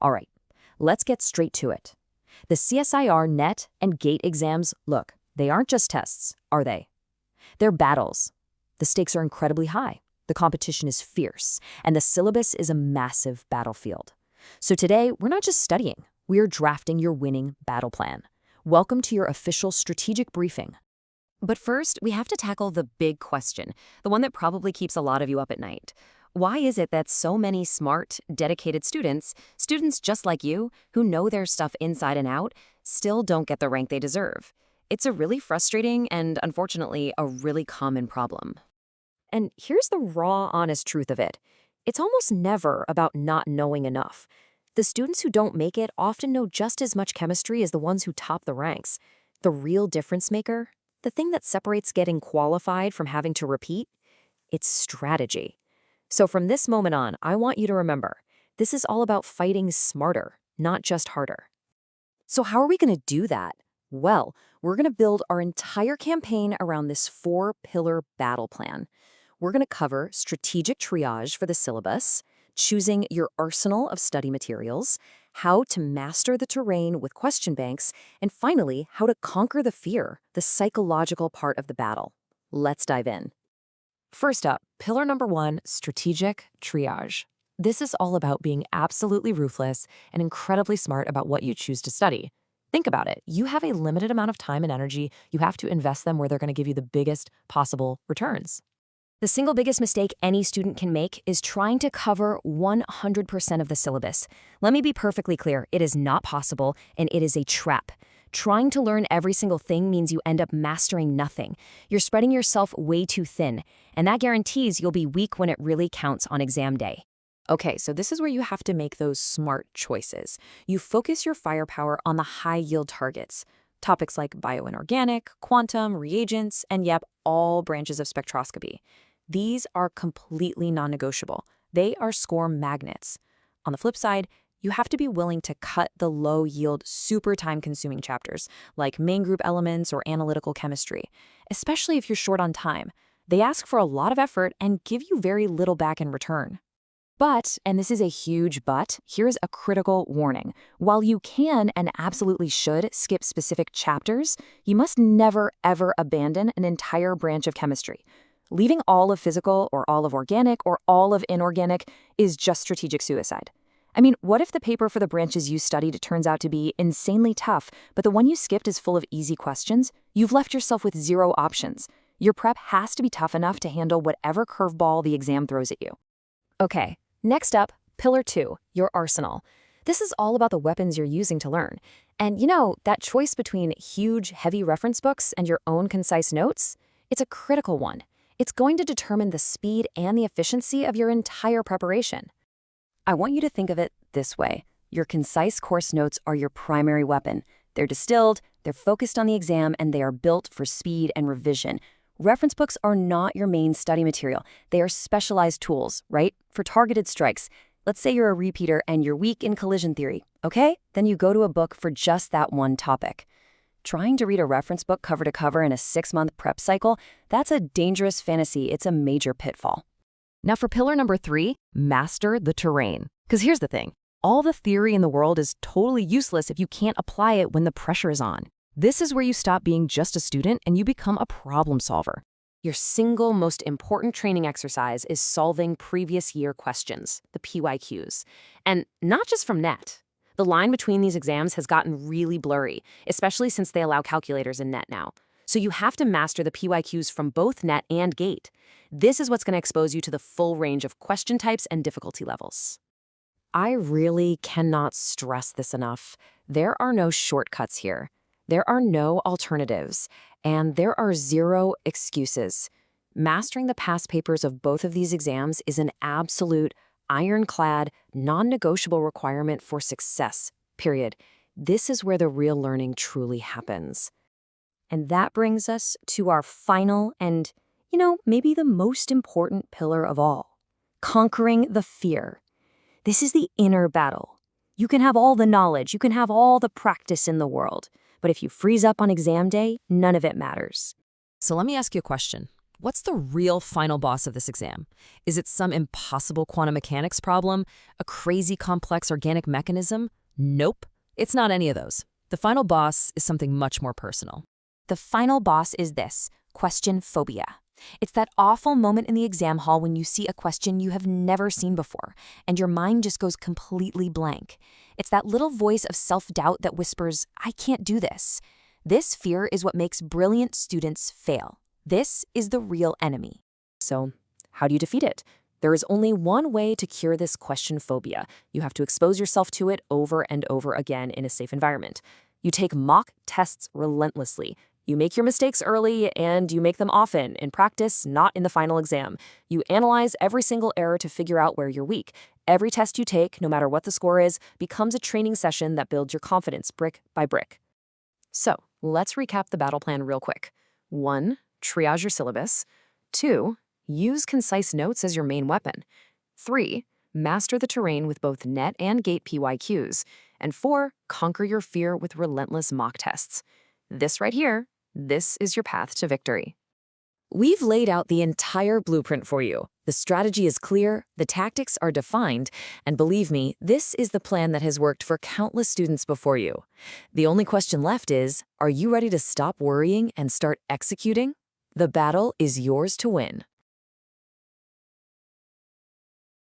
All right, let's get straight to it. The CSIR NET and GATE exams, look, they aren't just tests, are they? They're battles. The stakes are incredibly high. The competition is fierce, and the syllabus is a massive battlefield. So today, we're not just studying, we're drafting your winning battle plan. Welcome to your official strategic briefing. But first, we have to tackle the big question, the one that probably keeps a lot of you up at night. Why is it that so many smart, dedicated students just like you, who know their stuff inside and out, still don't get the rank they deserve? It's a really frustrating and, unfortunately, a really common problem. And here's the raw, honest truth of it. It's almost never about not knowing enough. The students who don't make it often know just as much chemistry as the ones who top the ranks. The real difference maker, the thing that separates getting qualified from having to repeat, it's strategy. So from this moment on, I want you to remember, this is all about fighting smarter, not just harder. So how are we going to do that? Well, we're going to build our entire campaign around this 4-pillar battle plan. We're going to cover strategic triage for the syllabus, choosing your arsenal of study materials, how to master the terrain with question banks, and finally, how to conquer the fear, the psychological part of the battle. Let's dive in. First up, pillar number 1, strategic triage. This is all about being absolutely ruthless and incredibly smart about what you choose to study. Think about it. You have a limited amount of time and energy. You have to invest them where they're going to give you the biggest possible returns. The single biggest mistake any student can make is trying to cover 100% of the syllabus. Let me be perfectly clear, it is not possible, and it is a trap. Trying to learn every single thing means you end up mastering nothing. You're spreading yourself way too thin, and that guarantees you'll be weak when it really counts on exam day. Okay, so this is where you have to make those smart choices. You focus your firepower on the high-yield targets. Topics like bioinorganic, quantum, reagents, and yep, all branches of spectroscopy. These are completely non-negotiable. They are score magnets. On the flip side, you have to be willing to cut the low-yield, super time-consuming chapters, like main group elements or analytical chemistry, especially if you're short on time. They ask for a lot of effort and give you very little back in return. But, and this is a huge but, here's a critical warning. While you can and absolutely should skip specific chapters, you must never, ever abandon an entire branch of chemistry. Leaving all of physical or all of organic or all of inorganic is just strategic suicide. I mean, what if the paper for the branches you studied turns out to be insanely tough, but the one you skipped is full of easy questions? You've left yourself with 0 options. Your prep has to be tough enough to handle whatever curveball the exam throws at you. Okay, next up, pillar 2, your arsenal. This is all about the weapons you're using to learn. And you know, that choice between huge, heavy reference books and your own concise notes? It's a critical one. It's going to determine the speed and the efficiency of your entire preparation. I want you to think of it this way. Your concise course notes are your primary weapon. They're distilled, they're focused on the exam, and they are built for speed and revision. Reference books are not your main study material. They are specialized tools, right? For targeted strikes. Let's say you're a repeater and you're weak in collision theory, okay? Then you go to a book for just that one topic. Trying to read a reference book cover to cover in a 6-month prep cycle, that's a dangerous fantasy. It's a major pitfall. Now for pillar number 3, master the terrain. Because here's the thing. All the theory in the world is totally useless if you can't apply it when the pressure is on. This is where you stop being just a student and you become a problem solver. Your single most important training exercise is solving previous year questions, the PYQs. And not just from NET. The line between these exams has gotten really blurry, especially since they allow calculators in NET now. So you have to master the PYQs from both NET and GATE. This is what's going to expose you to the full range of question types and difficulty levels. I really cannot stress this enough. There are no shortcuts here. There are no alternatives, and there are 0 excuses. Mastering the past papers of both of these exams is an absolute, ironclad, non-negotiable requirement for success, period. This is where the real learning truly happens. And that brings us to our final and, maybe the most important pillar of all, conquering the fear. This is the inner battle. You can have all the knowledge, you can have all the practice in the world, but if you freeze up on exam day, none of it matters. So let me ask you a question. what's the real final boss of this exam? Is it some impossible quantum mechanics problem? A crazy complex organic mechanism? Nope, it's not any of those. The final boss is something much more personal. The final boss is this: question phobia. It's that awful moment in the exam hall when you see a question you have never seen before, and your mind just goes completely blank. It's that little voice of self-doubt that whispers, "I can't do this." This fear is what makes brilliant students fail. This is the real enemy. So, how do you defeat it? There is only one way to cure this question phobia. You have to expose yourself to it over and over again in a safe environment. You take mock tests relentlessly. You make your mistakes early, and you make them often, in practice, not in the final exam. You analyze every single error to figure out where you're weak. Every test you take, no matter what the score is, becomes a training session that builds your confidence brick by brick. So, let's recap the battle plan real quick. 1. Triage your syllabus. 2. Use concise notes as your main weapon. 3. Master the terrain with both NET and GATE PYQs. And 4. Conquer your fear with relentless mock tests. This right here, this is your path to victory. We've laid out the entire blueprint for you. The strategy is clear, the tactics are defined, and believe me, this is the plan that has worked for countless students before you. The only question left is, are you ready to stop worrying and start executing? The battle is yours to win.